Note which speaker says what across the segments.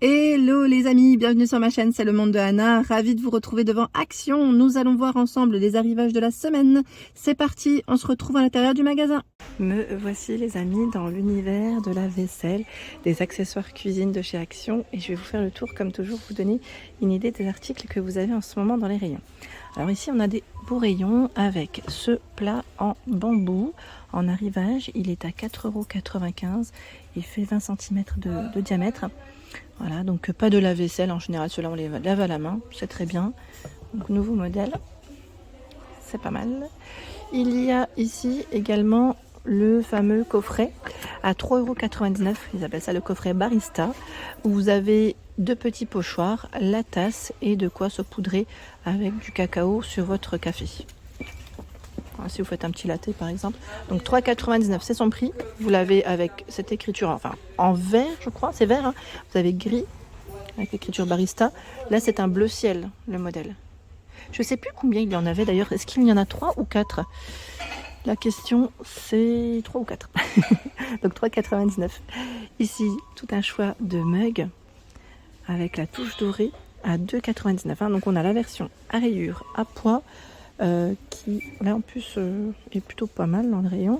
Speaker 1: Hello les amis, bienvenue sur ma chaîne, c'est le monde de Anna, ravie de vous retrouver devant Action. Nous allons voir ensemble les arrivages de la semaine. C'est parti, on se retrouve à l'intérieur du magasin. Me voici les amis dans l'univers de la vaisselle, des accessoires cuisine de chez Action et je vais vous faire le tour comme toujours, vous donner une idée des articles que vous avez en ce moment dans les rayons. Alors ici on a des beaux rayons avec ce plat en bambou en arrivage, il est à 4,95 €, il fait 20 cm de diamètre. Voilà, donc pas de lave-vaisselle en général, ceux-là on les lave à la main, c'est très bien. Donc nouveau modèle, c'est pas mal. Il y a ici également le fameux coffret à 3,99 €, ils appellent ça le coffret barista, où vous avez deux petits pochoirs, la tasse et de quoi saupoudrer avec du cacao sur votre café. Voilà, si vous faites un petit latte par exemple. Donc 3,99 € c'est son prix. Vous l'avez avec cette écriture, enfin en vert je crois, c'est vert, hein. Vous avez gris avec l'écriture barista. Là c'est un bleu ciel le modèle. Je sais plus combien il y en avait d'ailleurs. Est-ce qu'il y en a 3 ou 4? La question c'est 3 ou 4. Donc 3,99 €. Ici tout un choix de mugs avec la touche dorée à 2,99 €. Donc on a la version à rayures à pois qui là en plus est plutôt pas mal dans le rayon.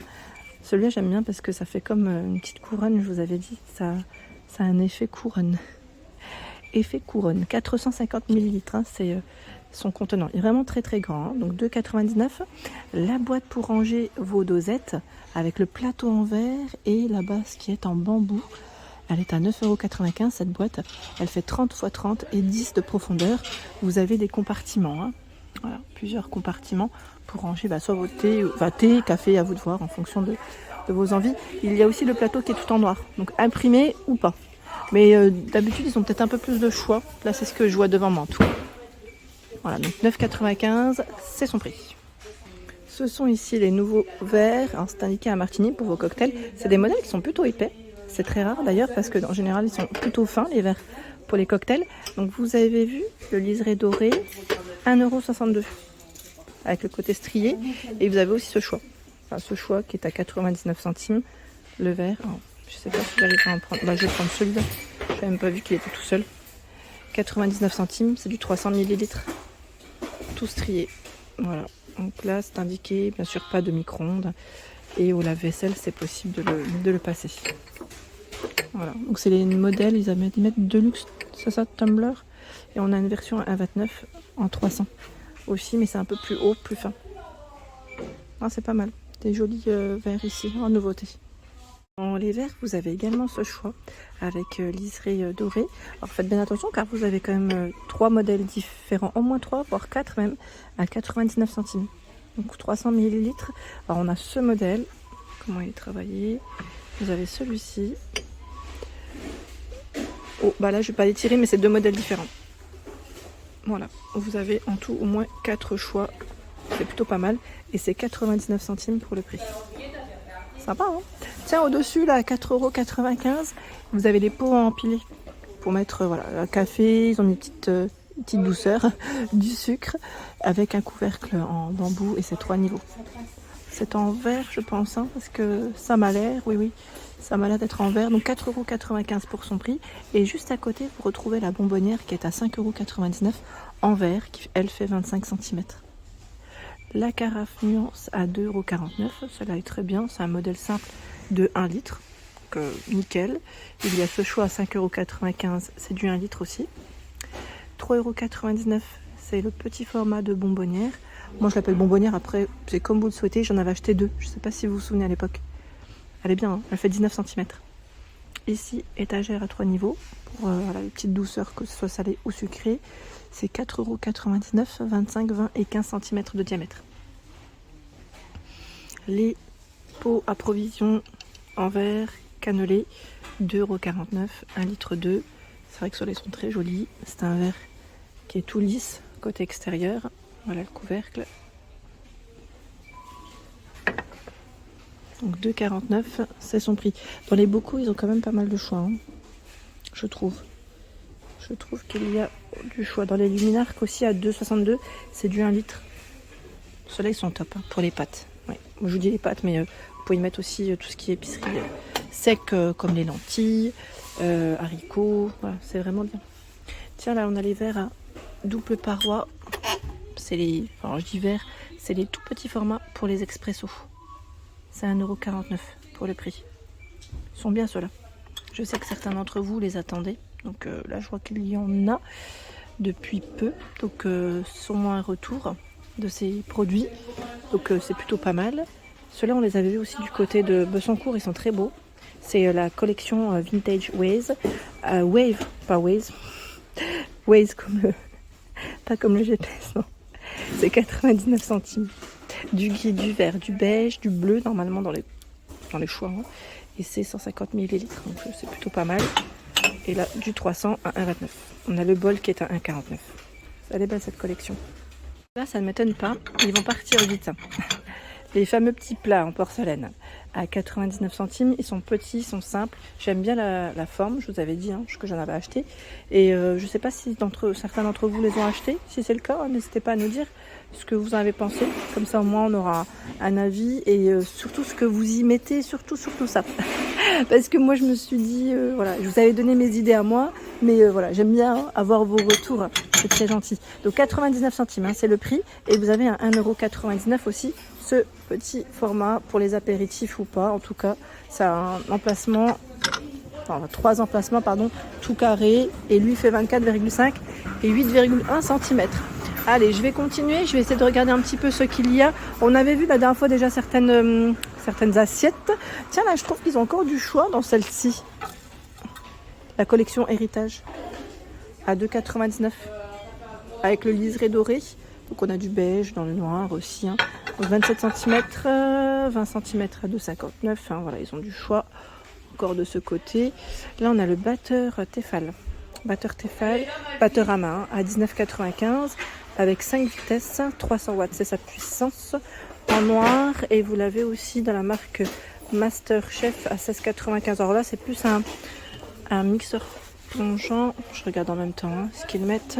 Speaker 1: Celui-là j'aime bien parce que ça fait comme une petite couronne, je vous avais dit, ça a un effet couronne. Effet couronne, 450 ml, hein, c'est son contenant. Il est vraiment très très grand, hein. Donc 2,99 €. La boîte pour ranger vos dosettes avec le plateau en verre et la base qui est en bambou. Elle est à 9,95 € cette boîte. Elle fait 30 x 30 et 10 de profondeur. Vous avez des compartiments, hein. Voilà, plusieurs compartiments pour ranger soit vos thé, thé, café, à vous de voir en fonction de vos envies. Il y a aussi le plateau qui est tout en noir, donc imprimé ou pas. Mais d'habitude ils ont peut-être un peu plus de choix. Là c'est ce que je vois devant moi en tout cas. Voilà, donc 9,95 €, c'est son prix. Ce sont ici les nouveaux verres, alors c'est indiqué à martini pour vos cocktails. C'est des modèles qui sont plutôt épais. C'est très rare d'ailleurs parce que en général ils sont plutôt fins les verres pour les cocktails. Donc vous avez vu le liseré doré, 1,62 € avec le côté strié. Et vous avez aussi ce choix. Enfin ce choix qui est à 99 centimes. Le verre. Alors, je sais pas si j'arrive à en prendre. Je vais prendre celui-là. Je n'avais même pas vu qu'il était tout seul. 99 centimes, c'est du 300 ml. Tout strié. Voilà. Donc là c'est indiqué, bien sûr pas de micro-ondes. Et au lave-vaisselle c'est possible de le passer. Voilà, donc c'est les modèles, ils mettent Deluxe, c'est ça, Tumbler. Et on a une version à 29 en 300 aussi, mais c'est un peu plus haut, plus fin. Ah, c'est pas mal, des jolis verres ici, en nouveauté. Dans les verres, vous avez également ce choix avec liseré doré. Alors faites bien attention car vous avez quand même 3 modèles différents, au moins 3, voire 4 même, à 99 centimes. Donc 300 ml. Alors on a ce modèle, comment il est travaillé. Vous avez celui-ci. Oh, là je vais pas les tirer, mais c'est 2 modèles différents. Voilà, vous avez en tout au moins 4 choix. C'est plutôt pas mal. Et c'est 99 centimes pour le prix. Sympa, hein? Tiens, au-dessus, là, à 4,95 €, vous avez les pots à empiler. Pour mettre, un café, ils ont une petite douceur, du sucre, avec un couvercle en bambou et c'est 3 niveaux. C'est en verre, je pense, hein, parce que ça m'a l'air, oui, ça m'a l'air d'être en verre. Donc 4,95 € pour son prix. Et juste à côté, vous retrouvez la bonbonnière qui est à 5,99 € en verre, qui elle fait 25 cm. La carafe nuance à 2,49 €. Celle-là est très bien, c'est un modèle simple de 1 litre. Donc nickel. Il y a ce choix à 5,95 €, c'est du 1 litre aussi. 3,99 €, c'est le petit format de bonbonnière. Moi je l'appelle bonbonnière, après c'est comme vous le souhaitez, j'en avais acheté 2, je ne sais pas si vous vous souvenez à l'époque. Elle est bien, hein, elle fait 19 cm. Ici, étagère à 3 niveaux, pour les petites douceurs, que ce soit salé ou sucré. C'est 4,99 €, 25, 20 et 15 cm de diamètre. Les pots à provision en verre cannelé, 2,49 €, 1 litre 2. C'est vrai que ceux-là sont très jolis. C'est un verre qui est tout lisse, côté extérieur. Voilà le couvercle. Donc 2,49 €, c'est son prix. Dans les bocaux, ils ont quand même pas mal de choix, hein, je trouve. Je trouve qu'il y a du choix. Dans les luminarques aussi à 2,62 €, c'est du 1 litre. Ceux-là, ils sont top, hein, pour les pâtes. Ouais. Moi, je vous dis les pâtes, mais vous pouvez y mettre aussi tout ce qui est épicerie sec, comme les lentilles, haricots, voilà, c'est vraiment bien. Tiens, là on a les verres à double paroi, c'est les, enfin je dis verres, c'est les tout petits formats pour les expressos. C'est 1,49 € pour le prix. Ils sont bien ceux-là. Je sais que certains d'entre vous les attendaient, donc là je vois qu'il y en a depuis peu, donc sûrement un retour de ces produits, donc c'est plutôt pas mal. Ceux-là on les avait vus aussi du côté de Bessancourt, ils sont très beaux. C'est la collection Vintage Waze, Wave, pas Waze, Waze comme pas comme le GPS, non. C'est 99 centimes. Du gris, du vert, du beige, du bleu normalement dans les choix, hein. Et c'est 150 ml, donc c'est plutôt pas mal. Et là, du 300 à 1,29. On a le bol qui est à 1,49. Elle est belle cette collection. Là, ça ne m'étonne pas, ils vont partir vite. Les fameux petits plats en porcelaine à 99 centimes, ils sont petits, ils sont simples. J'aime bien la forme, je vous avais dit que j'en avais acheté. Et je ne sais pas si certains d'entre vous les ont achetés. Si c'est le cas, n'hésitez pas à nous dire ce que vous en avez pensé. Comme ça, au moins, on aura un avis et surtout ce que vous y mettez, surtout ça. Parce que moi, je me suis dit, voilà, je vous avais donné mes idées à moi, mais voilà, j'aime bien avoir vos retours. C'est très gentil. Donc 99 centimes, c'est le prix. Et vous avez un 1,99 € aussi. Ce petit format pour les apéritifs ou pas, en tout cas, ça a un emplacement, enfin 3 emplacements, pardon, tout carré, et lui fait 24,5 et 8,1 cm. Allez, je vais continuer, je vais essayer de regarder un petit peu ce qu'il y a. On avait vu la dernière fois déjà certaines assiettes. Tiens, là, je trouve qu'ils ont encore du choix dans celle-ci. La collection Héritage, à 2,99 € avec le liseré doré. Donc on a du beige dans le noir aussi, hein. Donc 27 cm, 20 cm à 2,59 €, hein. Voilà, ils ont du choix encore de ce côté. Là on a le batteur Tefal, batteur à main, à 19,95 € avec 5 vitesses, 300 watts, c'est sa puissance, en noir. Et vous l'avez aussi dans la marque Master Chef à 16,95 €. Alors là c'est plus un mixeur plongeant, je regarde en même temps ce qu'ils mettent.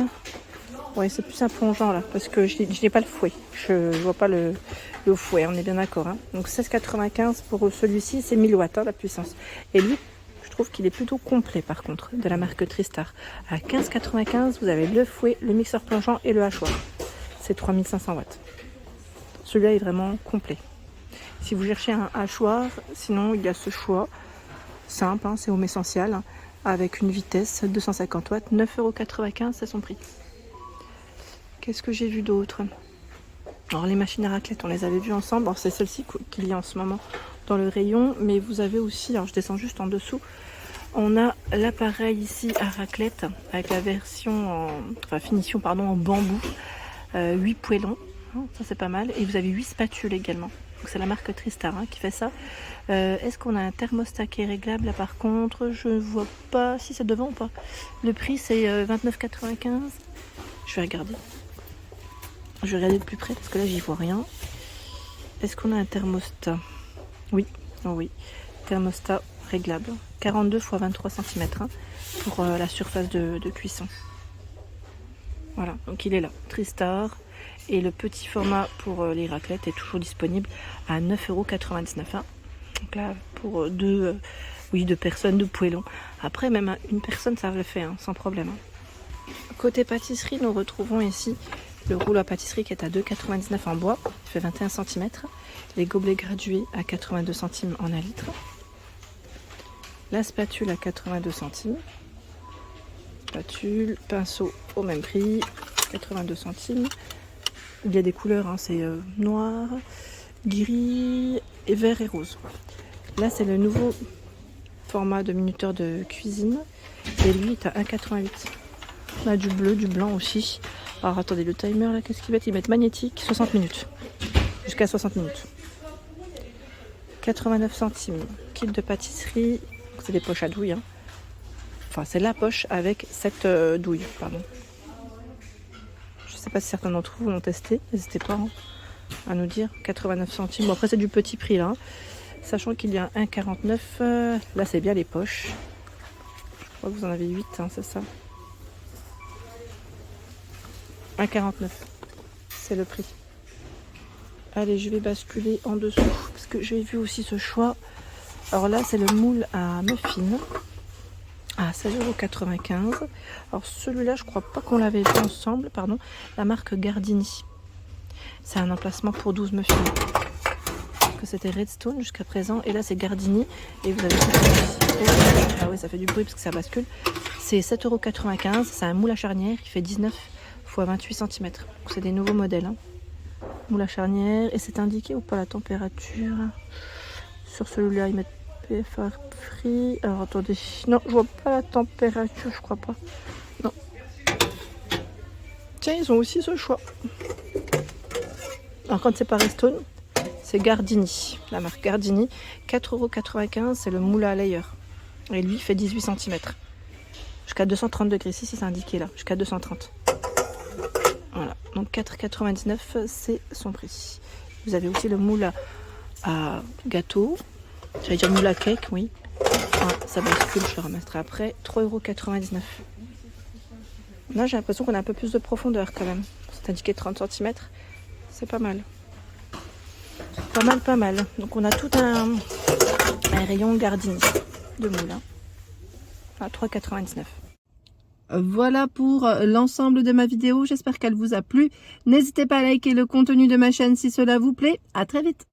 Speaker 1: Ouais, c'est plus un plongeant là, parce que je n'ai pas le fouet. Je vois pas le fouet, on est bien d'accord, hein. Donc 16,95 € pour celui-ci, c'est 1000 watts, hein, la puissance. Et lui, je trouve qu'il est plutôt complet par contre, de la marque Tristar. À 15,95 €, vous avez le fouet, le mixeur plongeant et le hachoir. C'est 3500 watts. Celui-là est vraiment complet. Si vous cherchez un hachoir, sinon il y a ce choix simple, hein, c'est Home Essential, hein, avec une vitesse 250 watts, 9,95 €, c'est son prix. Qu'est-ce que j'ai vu d'autre? Alors les machines à raclette, on les avait vues ensemble. Alors, c'est celle-ci qu'il y a en ce moment dans le rayon. Mais vous avez aussi, alors je descends juste en dessous, on a l'appareil ici à raclette avec la version, finition en bambou. 8 poêlons, hein, ça c'est pas mal. Et vous avez 8 spatules également. Donc c'est la marque Tristar, hein, qui fait ça. Est-ce qu'on a un thermostat qui est réglable là par contre? Je ne vois pas si c'est devant ou pas. Le prix c'est 29,95 €. Je vais regarder. Je vais regarder de plus près parce que là j'y vois rien. Est-ce qu'on a un thermostat? Oui, oh oui, thermostat réglable. 42 x 23 cm, hein, pour la surface de cuisson. Voilà, donc il est là, Tristar. Et le petit format pour les raclettes est toujours disponible à 9,99 €. Hein. Donc là, pour deux personnes, 2 poêlons. Après, même une personne, ça le fait, hein, sans problème. Hein. Côté pâtisserie, nous retrouvons ici le rouleau à pâtisserie qui est à 2,99 € en bois, il fait 21 cm. Les gobelets gradués à 82 centimes en 1 litre. La spatule à 82 centimes. Spatule, pinceau au même prix, 82 centimes. Il y a des couleurs, hein, c'est noir, gris, et vert et rose. Là, c'est le nouveau format de minuteur de cuisine. Et lui est à 1,88 €. On a du bleu, du blanc aussi. Alors attendez, le timer là, qu'est-ce qu'ils mettent? Ils mettent magnétique, 60 minutes. Jusqu'à 60 minutes. 89 centimes. Kit de pâtisserie. C'est des poches à douille. Hein. Enfin, c'est la poche avec 7 douilles. Pardon. Je ne sais pas si certains d'entre vous l'ont testé. N'hésitez pas, hein, à nous dire. 89 centimes. Bon, après, c'est du petit prix là. Hein. Sachant qu'il y a 1,49 €. Là, c'est bien les poches. Je crois que vous en avez 8, hein, c'est ça. 1,49 €, c'est le prix. Allez, je vais basculer en dessous parce que j'ai vu aussi ce choix. Alors là, c'est le moule à muffins à 16,95 €. Alors celui-là, je crois pas qu'on l'avait vu ensemble, pardon. La marque Gardini. C'est un emplacement pour 12 muffins. Parce que c'était Redstone jusqu'à présent. Et là, c'est Gardini. Et vous avez... Ah ouais, ça fait du bruit parce que ça bascule. C'est 7,95 €. C'est un moule à charnière qui fait 19 x 28 cm. C'est des nouveaux modèles. Hein. Moule à charnière. Et c'est indiqué ou pas la température? Sur celui-là, ils mettent PFR free. Alors attendez. Non, je vois pas la température, je crois pas. Non. Tiens, ils ont aussi ce choix. Alors quand c'est pas Redstone, c'est Gardini. La marque Gardini. 4,95 €, c'est le moule à layer. Et lui, il fait 18 cm. Jusqu'à 230 degrés. Si, c'est indiqué là. Jusqu'à 230. Voilà. Donc 4,99 €, c'est son prix. Vous avez aussi le moule à gâteau. J'allais dire moule à cake, oui. Ah, ça bascule, je le remettrai après. 3,99 €. Là, j'ai l'impression qu'on a un peu plus de profondeur quand même. C'est indiqué 30 cm. C'est pas mal. Pas mal, pas mal. Donc on a tout un rayon Gardini de moule. Hein. À 3,99 €. Voilà pour l'ensemble de ma vidéo. J'espère qu'elle vous a plu. N'hésitez pas à liker le contenu de ma chaîne si cela vous plaît. À très vite.